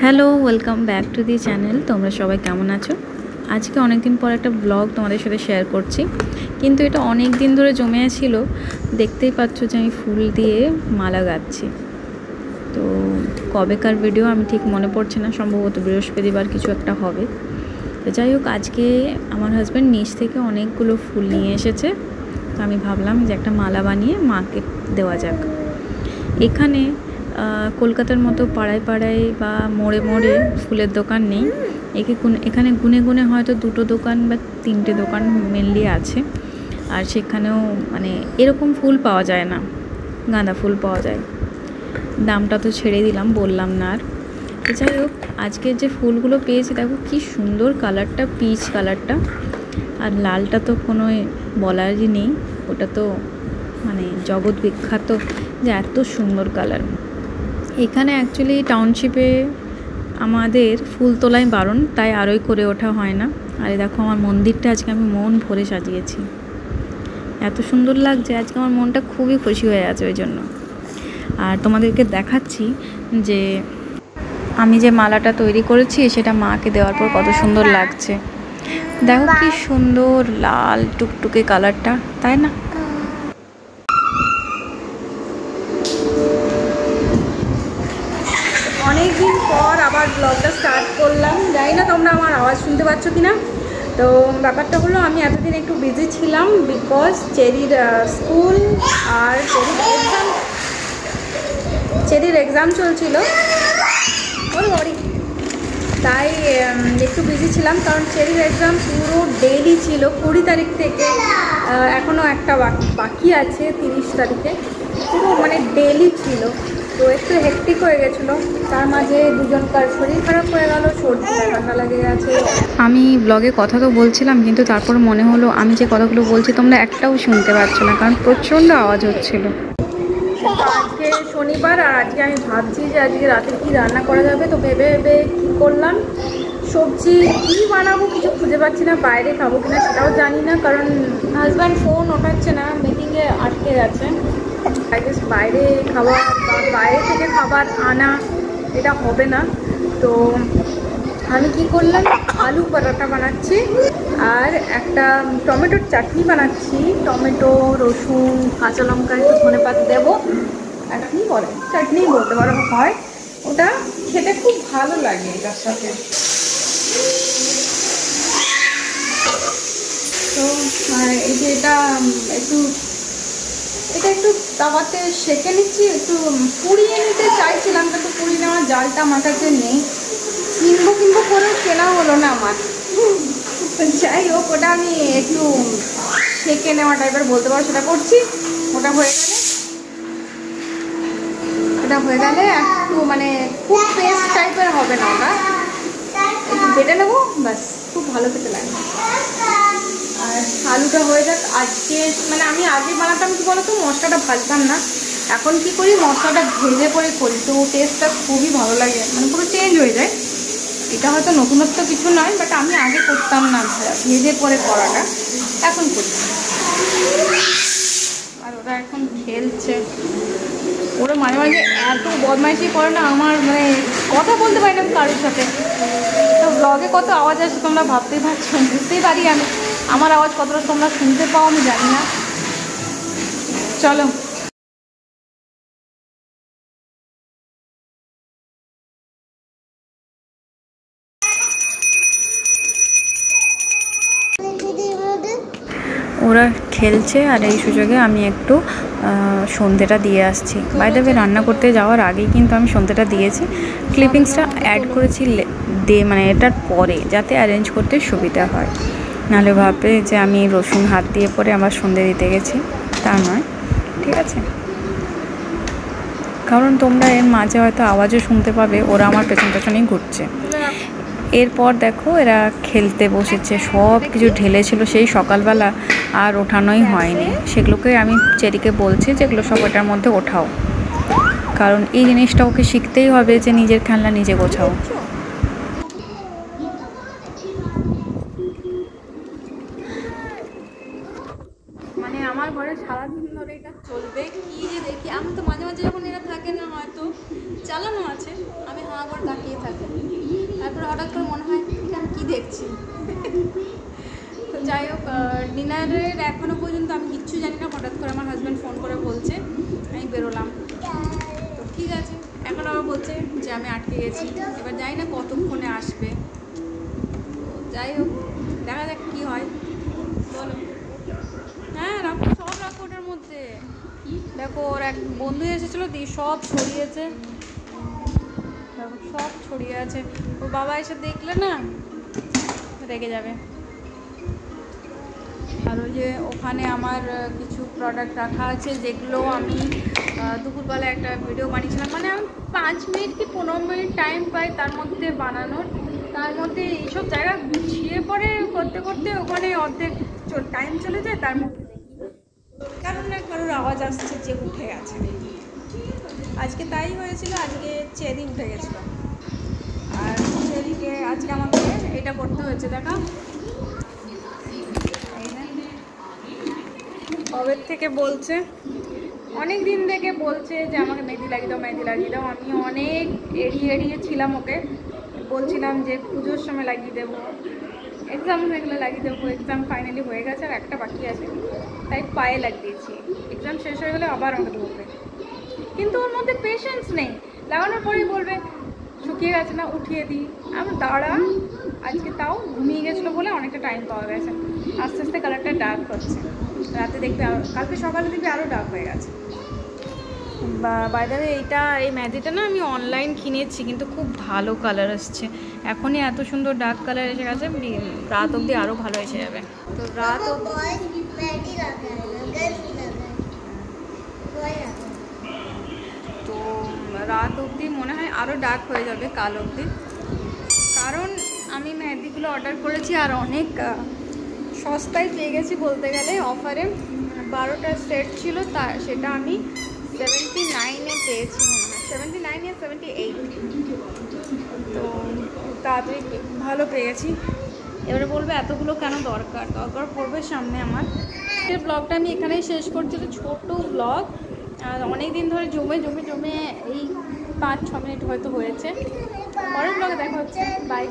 Hello, welcome back to the channel. তোমরা সবাই কেমন আছো? আজকে অনেক দিন পর একটা ব্লগ তোমাদের সাথে শেয়ার করছি, কিন্তু এটা অনেক দিন ধরে জমে ছিল। দেখতেই পাচ্ছ যে আমি ফুল দিয়ে মালা গাচ্ছি। তো কবেকার ভিডিও আমি ঠিক মনে পড়ছে না, সম্ভবত বৃহস্পতিবার কিছু একটা হবে। তো যাই হোক, আজকে আমার হাজব্যান্ড নিচ থেকে অনেকগুলো ফুল নিয়ে এসেছে। তো আমি ভাবলাম যে একটা মালা বানিয়ে মাকে দেওয়া যাক। এখানে কলকাতার মতো পাড়ায় পাড়ায় বা মোড়ে মোড়ে ফুলের দোকান নেই। এখানে গুনে গুনে হয়তো 2টো দোকান বা 3টে দোকান মেনলি আছে। আর সেখানেও মানে এরকম ফুল পাওয়া যায় না, গাঁদা ফুল পাওয়া যায়। দামটা তো ছেড়ে দিলাম, বললাম না আর। যাই হোক, আজকের যে ফুলগুলো পেয়েছি দেখো কি সুন্দর কালারটা, পিচ কালারটা। আর লালটা তো কোনো বলারই নেই, ওটা তো মানে জগৎ বিখ্যাত যে এত সুন্দর কালার। এখানে অ্যাকচুয়ালি টাউনশিপে আমাদের ফুল তোলায় বারণ, তাই আরোই করে ওঠা হয় না। আর দেখো আমার মন্দিরটা আজকে আমি মন ভরে সাজিয়েছি, এত সুন্দর লাগছে। আজকে আমার মনটা খুবই খুশি হয়ে আছে ওই জন্য। আর তোমাদেরকে দেখাচ্ছি যে আমি যে মালাটা তৈরি করেছি সেটা মাকে দেওয়ার পর কত সুন্দর লাগছে। দেখো কি সুন্দর লাল টুকটুকে কালারটা, তাই না? অনেকদিন পর আবার ব্লগটা স্টার্ট করলাম। জানি না তোমরা আমার আওয়াজ শুনতে পাচ্ছ কি না। তো ব্যাপারটা হলো, আমি এতদিন একটু বিজি ছিলাম বিকজ চেরির স্কুল আর চেরির এক্সাম চলছিল, তাই একটু বিজি ছিলাম। কারণ চেরির এক্সাম পুরো ডেইলি ছিল 20 তারিখ থেকে, এখনও একটা বাকি আছে 30 তারিখে, পুরো মানে ডেইলি ছিল। তো একটু হেক্টিক হয়ে গেছিলো। তার মাঝে দুজনকার শরীর খারাপ হয়ে গেল, সর্দি ঠান্ডা লেগে গেছে। আমি ব্লগে কথা তো বলছিলাম, কিন্তু তারপর মনে হলো আমি যে কথাগুলো বলছি তোমরা একটাও শুনতে পাচ্ছ না, কারণ প্রচণ্ড আওয়াজ হচ্ছিলো। আজকে শনিবার, আর আজকে আমি ভাবছি যে আজকে রাতে কি রান্না করা যাবে। তো ভেবে ভেবে কী করলাম, সবজি কী বানাবো কিছু খুঁজে পাচ্ছি না। বাইরে খাবো কিনা সেটাও জানি না, কারণ হাজব্যান্ড ফোন ওঠাচ্ছে না, মিটিংয়ে আটকে গেছে। আই গেস বাইরে খাবার বা বাইরে থেকে খাবার আনা এটা হবে না। তো আমি কি করলাম, আলু পরোটা বানাচ্ছি আর একটা টমেটোর চাটনি বানাচ্ছি। টমেটো, রসুন, কাঁচা লঙ্কা, একটু ধনেপাতা দেবো। একটা কী বলে, চাটনি বলতে পারো হয়, ওটা খেতে খুব ভালো লাগে এটার সাথে। তো এই যে এটা একটু তাওয়াতে সেঁকে নিচ্ছি, একটু পুড়িয়ে নিতে চাইছিলাম, কিন্তু পুড়িয়ে নেওয়ার জালটা আমার কাছে নেই। কিনবো করেও কেনা হলো না আমার। যাই হোক, ওটা আমি একটু সেঁকে নেওয়া টাইপের বলতে পারো, সেটা করছি। ওটা হয়ে গেলে একটু মানে খুব পেস্ট টাইপের হবে না, ওটা একটু বেটে নেবো, ব্যাস খুব ভালো খেতে লাগে। আর আলুটা হয়ে যাক। আজকে মানে আমি আগে বানাতাম কি বলতো, মশলাটা ভাজতাম না। এখন কি করি, মশলাটা ভেজে করে করি, তো টেস্টটা খুবই ভালো লাগে, মানে পুরো চেঞ্জ হয়ে যায়। এটা হয়তো নতুনত্ব কিছু নয়, বাট আমি আগে করতাম না ভেজে পরে করাটা, এখন করি। আর ওরা এখন খেলছে, ওরা মাঝে মাঝে এত বদমাইশি করে না, আমার মানে কথা বলতে পারি না কারোর সাথে। তো ব্লগে কত আওয়াজ আসে তোমরা ভাবতেই পারছো, বুঝতেই পারি আমি। আমার আওয়াজ কতটা তোমরা শুনতে পাও আমি জানি না। চলো, ওরা খেলছে আর এই সুযোগে আমি একটু সন্ধেটা দিয়ে আসছি। বাই দ্য ওয়ে, রান্না করতে যাওয়ার আগেই কিন্তু আমি সন্ধেটা দিয়েছি। ক্লিপিংসটা অ্যাড করেছি মানে এটার পরে, যাতে অ্যারেঞ্জ করতে সুবিধা হয়। নাহলে ভাববে যে আমি রসুন হাত দিয়ে পরে আমার সন্ধে দিতে গেছি, তা নয়, ঠিক আছে? কারণ তোমরা এর মাঝে হয়তো আওয়াজও শুনতে পাবে, ওরা আমার পেছন পেছনেই ঘুরছে। এরপর দেখো এরা খেলতে বসেছে, সব কিছু ঢেলেছিল সেই সকালবেলা, আর ওঠানোই হয়নি। সেগুলোকে আমি চেরিকে বলছি যেগুলো সব ওটার মধ্যে ওঠাও, কারণ এই জিনিসটা ওকে শিখতেই হবে যে নিজের খেলনা নিজে গোছাও। মানে আমার ঘরে সারাদিন ধরে এটা চলবে, কি যে দেখি। আমি তো মাঝে মাঝে যখন এরা থাকে না, হয়তো চালানো আছে, আমি হাঁ করে তাকিয়ে থাকে। তারপরে হঠাৎ করে মনে হয় আমি কী দেখছি। তো যাই হোক, ডিনারের এখনও পর্যন্ত আমি কিচ্ছু জানি না। হঠাৎ করে আমার হাজব্যান্ড ফোন করে বলছে আমি বেরোলাম। তো ঠিক আছে, এখন আবার বলছে যে আমি আটকে গেছি। এবার জানি না কতক্ষণে আসবে। যাই হোক, দেখা যাক কী হয়। বলো। হ্যাঁ রাখো, সব রাখো ওটার মধ্যে। দেখো ওর এক বন্ধু এসেছিলো দিয়ে সব ছড়িয়েছে, দেখো সব ছড়িয়ে আছে। ওর বাবা এসে দেখলে না রেগে যাবে। আর ওই যে ওখানে আমার কিছু প্রোডাক্ট রাখা আছে যেগুলো আমি দুপুরবেলা একটা ভিডিও বানিয়েছিলাম। মানে আমি 5 মিনিট কি 15 মিনিট টাইম পাই তার মধ্যে বানানোর। তার মধ্যে এইসব জায়গা গুছিয়ে পরে করতে করতে ওখানে অর্ধেক টাইম চলে যায়। তার মধ্যে কারণ না কারোর আওয়াজ আসছে যে উঠে গেছে। আজকে তাই হয়েছিল, আজকে চেরি উঠে গেছিলো। আর চেরিকে আজকে আমাকে এটা করতে হয়েছে। দেখা কবের থেকে বলছে, অনেক দিন থেকে বলছে যে আমাকে মেহেদি লাগিয়ে দাও, মেহেদি লাগিয়ে দাও। আমি অনেক এড়িয়ে ছিলাম ওকে, বলছিলাম যে পুজোর সময় লাগিয়ে দেবো, এক্সাম হয়ে গেলে লাগিয়ে দেবো। এক্সাম ফাইনালি হয়ে গেছে আর একটা বাকি আছে, তাই পায়ে লাগিয়েছি। এক্সাম শেষ হয়ে গেলে আবার আমাকে বলবে, কিন্তু ওর মধ্যে পেশেন্স নেই। লাগানোর পরেই বলবে শুকিয়ে গেছে না, উঠিয়ে দিই। আমি দাঁড়া, আজকে তাও ঘুমিয়ে গেছিলো বলে অনেকটা টাইম পাওয়া গেছে। আস্তে আস্তে কালারটা ডার্ক হচ্ছে, রাতে দেখবে আরও, কালকে সকালে দেখবে আরও ডার্ক হয়ে গেছে। বাই দ্য ওয়ে, এই মেহেদিটা না আমি অনলাইন কিনেছি, কিন্তু খুব ভালো কালার আসছে। এখনই এত সুন্দর ডার্ক কালার এসে গেছে, রাত অবধি আরও ভালো এসে যাবে। তো রাত অবধি মনে হয় আরও ডার্ক হয়ে যাবে কাল অবধি। কারণ আমি মেহেদিগুলো অর্ডার করেছি আর অনেক সস্তায় পেয়ে গেছি বলতে গেলে। অফারে 12টা সেট ছিল, সেটা আমি 79-এ পেয়েছি, মনে হয় 79 আর 78। তো তাড়াতাড়ি ভালো পেয়ে গেছি। এবারে বলবে এতগুলো কেন দরকার পড়বে সামনে আমার। এই ব্লগটা আমি এখানেই শেষ করছি। তো ছোটো ব্লগ, আর অনেক দিন ধরে জমে এই 5-6 মিনিট হয়তো হয়েছে। পরের ব্লগে দেখা হচ্ছে, বাই।